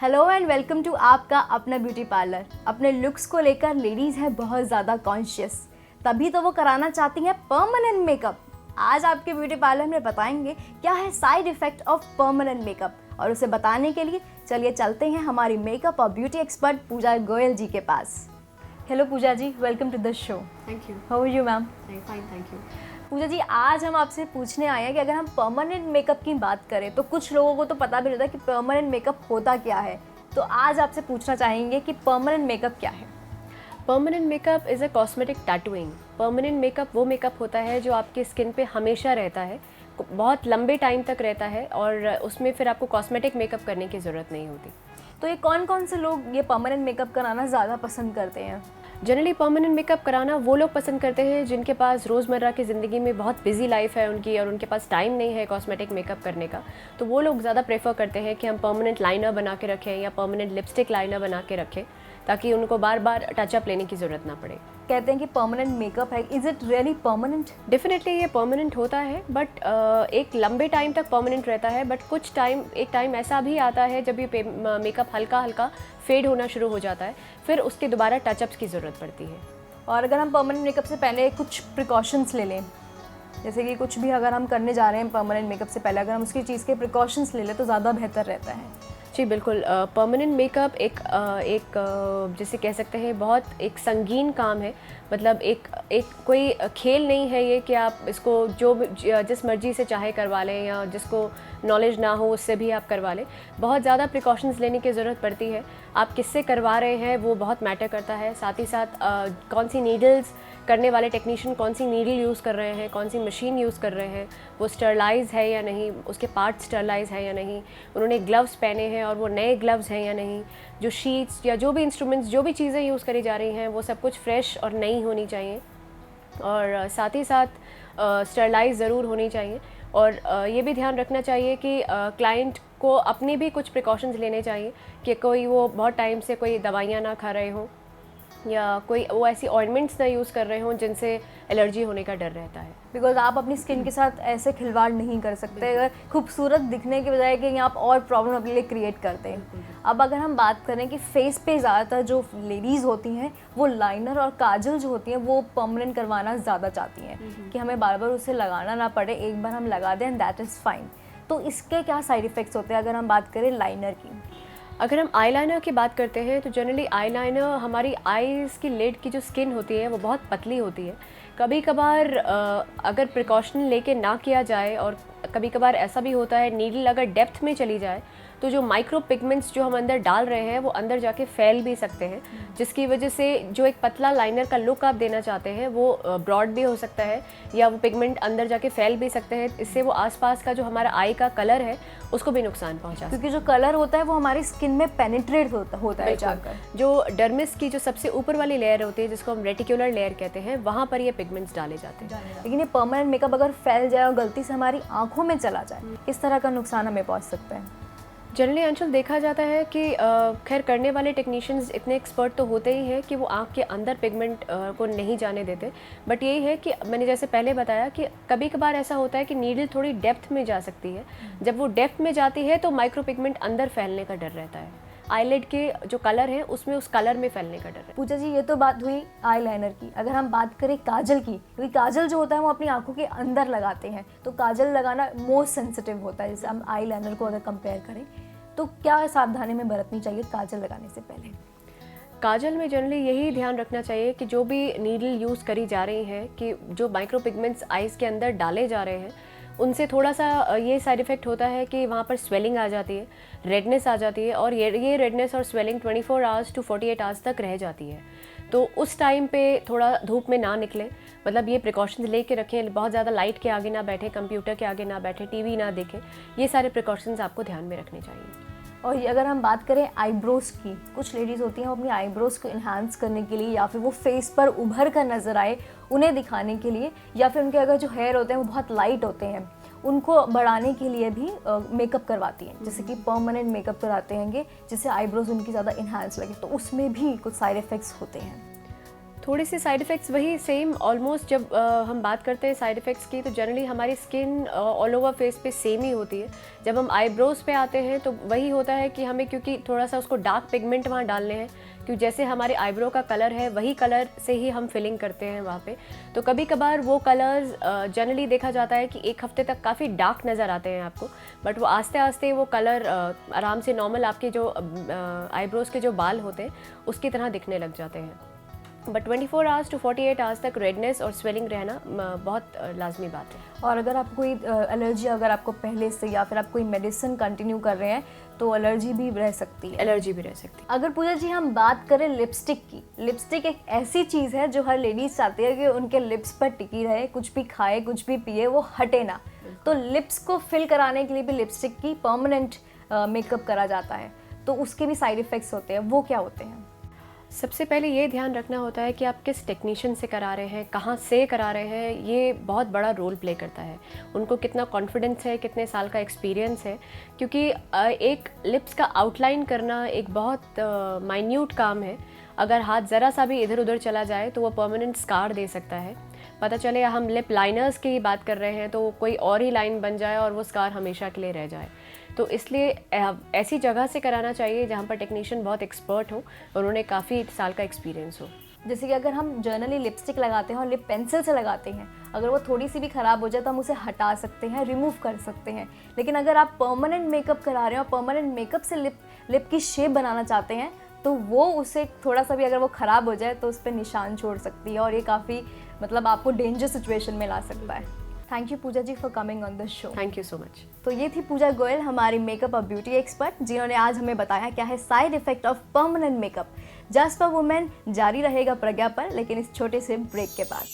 Hello and welcome to आपका अपना beauty parlour. अपने लुक्स को लेकर लेडीज़ है बहुत ज़्यादा कॉन्शियस, तभी तो वो कराना चाहती हैं परमानेंट मेकअप। आज आपके ब्यूटी पार्लर में बताएंगे क्या है side effect of permanent makeup, और उसे बताने के लिए चलिए चलते हैं हमारी मेकअप और ब्यूटी एक्सपर्ट पूजा गोयल जी के पास। Hello Pooja ji, welcome to the show. Thank you. How are you ma'am? Fine, thank you. Pooja ji, आज हम आपसे पूछने आए हैं कि अगर हम परमानेंट मेकअप की बात करें तो कुछ लोगों को तो पता भी नहीं होता कि परमानेंट मेकअप होता क्या है। तो आज आपसे पूछना चाहेंगे कि परमानेंट मेकअप क्या है। Permanent makeup is a cosmetic tattooing. Permanent makeup वो मेकअप होता है जो आपकी स्किन पे हमेशा रहता है, बहुत लंबे टाइम तक रहता है, और उसमें फिर आपको कॉस्मेटिक मेकअप करने की ज़रूरत नहीं होती। तो ये कौन कौन से लोग ये परमानेंट मेकअप कराना ज़्यादा पसंद करते हैं? जनरली परमानेंट मेकअप कराना वो लोग पसंद करते हैं जिनके पास रोज़मर्रा की ज़िंदगी में बहुत बिजी लाइफ है उनकी, और उनके पास टाइम नहीं है कॉस्मेटिक मेकअप करने का। तो वो लोग ज़्यादा प्रेफर करते हैं कि हम परमानेंट लाइनर बना के रखें या परमानेंट लिपस्टिक लाइनर बना के रखें, ताकि उनको बार बार टचअप लेने की ज़रूरत ना पड़े। कहते हैं कि परमानेंट मेकअप है, is it really permanent? Definitely ये परमानेंट होता है, बट एक लंबे टाइम तक परमानेंट रहता है। बट एक टाइम ऐसा भी आता है जब ये मेकअप हल्का हल्का फेड होना शुरू हो जाता है, फिर उसके दोबारा टचअप्स की ज़रूरत पड़ती है। और अगर हम परमानेंट मेकअप से पहले कुछ प्रिकॉशंस ले लें, जैसे कि कुछ भी अगर हम करने जा रहे हैं परमानेंट मेकअप से पहले, अगर हम उसकी चीज़ के प्रिकॉशंस ले लें तो ज़्यादा बेहतर रहता है। जी बिल्कुल। परमानेंट मेकअप जैसे कह सकते हैं बहुत एक संगीन काम है। मतलब एक कोई खेल नहीं है ये कि आप इसको जिस मर्जी से चाहे करवा लें, या जिसको नॉलेज ना हो उससे भी आप करवा लें। बहुत ज़्यादा प्रिकॉशंस लेने की ज़रूरत पड़ती है। आप किससे करवा रहे हैं वो बहुत मैटर करता है। साथ ही साथ कौन सी नीडल्स, करने वाले टेक्नीशियन कौन सी नीडल यूज़ कर रहे हैं, कौन सी मशीन यूज़ कर रहे हैं, वो स्टरलाइज है या नहीं, उसके पार्ट स्टरलाइज है या नहीं, उन्होंने ग्लव्स पहने हैं और वो नए ग्लव्स हैं या नहीं, जो शीट्स या जो भी इंस्ट्रूमेंट्स, जो भी चीज़ें यूज़ करी जा रही हैं वो सब कुछ फ्रेश और नई होनी चाहिए। और साथ ही साथ स्टरलाइज ज़रूर होनी चाहिए। और ये भी ध्यान रखना चाहिए कि क्लाइंट को अपने भी कुछ प्रिकॉशंस लेने चाहिए कि कोई वो बहुत टाइम से कोई दवाइयाँ ना खा रहे हों, या कोई वो ऐसी ऑइंटमेंट्स ना यूज़ कर रहे हों जिनसे एलर्जी होने का डर रहता है। बिकॉज आप अपनी स्किन के साथ ऐसे खिलवाड़ नहीं कर सकते, अगर खूबसूरत दिखने के बजाय कि आप और प्रॉब्लम अपने लिए क्रिएट करते हैं। अब अगर हम बात करें कि फेस पे ज़्यादातर जो लेडीज़ होती हैं वो लाइनर और काजल जो होती हैं वो परमानेंट करवाना ज़्यादा चाहती हैं कि हमें बार बार उसे लगाना ना पड़े, एक बार हम लगा दें दैट इज़ फाइन। तो इसके क्या साइड इफ़ेक्ट्स होते हैं अगर हम बात करें लाइनर की? अगर हम आईलाइनर की बात करते हैं तो जनरली आईलाइनर, हमारी आईज़ की लिड की जो स्किन होती है वो बहुत पतली होती है। कभी कभार अगर प्रिकॉशन लेके ना किया जाए, और कभी कभार ऐसा भी होता है नीडल अगर डेप्थ में चली जाए तो जो माइक्रो पिगमेंट्स जो हम अंदर डाल रहे हैं वो अंदर जाके फैल भी सकते हैं, जिसकी वजह से जो एक पतला लाइनर का लुक आप देना चाहते हैं वो ब्रॉड भी हो सकता है, या वो पिगमेंट अंदर जाके फैल भी सकते हैं। इससे वो आसपास का जो हमारा आई का कलर है उसको भी नुकसान पहुंचा, क्योंकि जो कलर होता है वो हमारी स्किन में पेनिट्रेट होता है जाकर। जो डर्मिस की जो सबसे ऊपर वाली लेयर होती है जिसको हम रेटिकुलर लेयर कहते हैं, वहाँ पर ये पिगमेंट्स डाले जाते हैं। लेकिन ये परमानेंट मेकअप अगर फैल जाए और गलती से हमारी आंखों में चला जाए, किस तरह का नुकसान हमें पहुंच सकता है? जनरली अंशुल देखा जाता है कि खैर करने वाले टेक्नीशियंस इतने एक्सपर्ट तो होते ही हैं कि वो आँख के अंदर पिगमेंट को नहीं जाने देते। बट यही है कि मैंने जैसे पहले बताया कि कभी कभार ऐसा होता है कि नीडल थोड़ी डेप्थ में जा सकती है। जब वो डेप्थ में जाती है तो माइक्रो पिगमेंट अंदर फैलने का डर रहता है। आईलिड के जो कलर है उसमें उस कलर में फैलने का डर है। पूजा जी, ये तो बात हुई आईलाइनर की। अगर हम बात करें काजल की, क्योंकि काजल जो होता है वो अपनी आंखों के अंदर लगाते हैं, तो काजल लगाना मोस्ट सेंसिटिव होता है जैसे हम आईलाइनर को अगर कंपेयर करें, तो क्या सावधानी में बरतनी चाहिए काजल लगाने से पहले? काजल में जनरली यही ध्यान रखना चाहिए कि जो भी नीडल यूज़ करी जा रही है, कि जो माइक्रो पिगमेंट्स आइज़ के अंदर डाले जा रहे हैं उनसे थोड़ा सा ये साइड इफ़ेक्ट होता है कि वहाँ पर स्वेलिंग आ जाती है, रेडनेस आ जाती है, और ये रेडनेस और स्वेलिंग 24 आवर्स टू 48 आवर्स तक रह जाती है। तो उस टाइम पे थोड़ा धूप में ना निकलें, मतलब ये प्रिकॉशंस लेके रखें। बहुत ज़्यादा लाइट के आगे ना बैठें, कंप्यूटर के आगे ना बैठें, टीवी ना देखें। ये सारे प्रिकॉशंस आपको ध्यान में रखने चाहिए। और अगर हम बात करें आईब्रोज़ की, कुछ लेडीज़ होती हैं वो अपनी आईब्रोज़ को इन्हांस करने के लिए, या फिर वो फेस पर उभर कर नज़र आए उन्हें दिखाने के लिए, या फिर उनके अगर जो हेयर होते हैं वो बहुत लाइट होते हैं उनको बढ़ाने के लिए भी मेकअप करवाती हैं, जैसे कि परमानेंट मेकअप कराते हैं जिससे आईब्रोज़ उनकी ज़्यादा इन्हांस लगे, तो उसमें भी कुछ साइड इफ़ेक्ट्स होते हैं। थोड़ी सी साइड इफ़ेक्ट्स वही सेम ऑलमोस्ट। जब हम बात करते हैं साइड इफ़ेक्ट्स की, तो जनरली हमारी स्किन ऑल ओवर फेस पे सेम ही होती है। जब हम आईब्रोज़ पे आते हैं तो वही होता है कि हमें, क्योंकि थोड़ा सा उसको डार्क पिगमेंट वहाँ डालने हैं, क्योंकि जैसे हमारे आईब्रो का कलर है वही कलर से ही हम फिलिंग करते हैं वहाँ पे। तो कभी कभार वो कलर्स जनरली देखा जाता है कि एक हफ्ते तक काफ़ी डार्क नज़र आते हैं आपको, बट वो आस्ते आस्ते वो कलर आराम से नॉर्मल आपके जो आईब्रोज़ के जो बाल होते हैं उसकी तरह दिखने लग जाते हैं। बट 24 आवर्स टू 48 आवर्स तक रेडनेस और स्वेलिंग रहना बहुत लाजमी बात है। और अगर आपको कोई एलर्जी अगर आपको पहले से, या फिर आप कोई मेडिसिन कंटिन्यू कर रहे हैं, तो एलर्जी भी रह सकती है। एलर्जी भी रह सकती है। अगर पूजा जी हम बात करें लिपस्टिक की, लिपस्टिक एक ऐसी चीज़ है जो हर लेडीज चाहती है कि उनके लिप्स पर टिकी रहे, कुछ भी खाए कुछ भी पिए वो हटे ना। तो लिप्स को फिल कराने के लिए भी लिपस्टिक की परमानेंट मेकअप करा जाता है, तो उसके भी साइड इफ़ेक्ट्स होते हैं, वो क्या होते हैं? सबसे पहले ये ध्यान रखना होता है कि आप किस टेक्नीशियन से करा रहे हैं, कहाँ से करा रहे हैं, ये बहुत बड़ा रोल प्ले करता है। उनको कितना कॉन्फिडेंस है, कितने साल का एक्सपीरियंस है, क्योंकि एक लिप्स का आउटलाइन करना एक बहुत माइन्यूट काम है। अगर हाथ ज़रा सा भी इधर उधर चला जाए तो वो परमानेंट स्कार दे सकता है। पता चले हम लिप लाइनर्स की ही बात कर रहे हैं तो कोई और ही लाइन बन जाए और वो स्कार हमेशा के लिए रह जाए। तो इसलिए ऐसी जगह से कराना चाहिए जहाँ पर टेक्नीशियन बहुत एक्सपर्ट हो और उन्हें काफ़ी साल का एक्सपीरियंस हो। जैसे कि अगर हम जनरली लिपस्टिक लगाते हैं और लिप पेंसिल से लगाते हैं, अगर वो थोड़ी सी भी ख़राब हो जाए तो हम उसे हटा सकते हैं, रिमूव कर सकते हैं। लेकिन अगर आप परमानेंट मेकअप करा रहे हैं और परमानेंट मेकअप से लिप की शेप बनाना चाहते हैं, तो वो उससे थोड़ा सा भी अगर वो ख़राब हो जाए तो उस पर निशान छोड़ सकती है, और ये काफ़ी मतलब आपको डेंजर सिचुएशन में ला सकता है। Thank you Pooja ji for coming on the show. Thank you so much. तो ये थी पूजा गोयल, हमारी मेकअप और ब्यूटी एक्सपर्ट, जिन्होंने आज हमें बताया क्या है side effect of permanent makeup. Just for women जारी रहेगा प्रज्ञा पर, लेकिन इस छोटे से ब्रेक के बाद।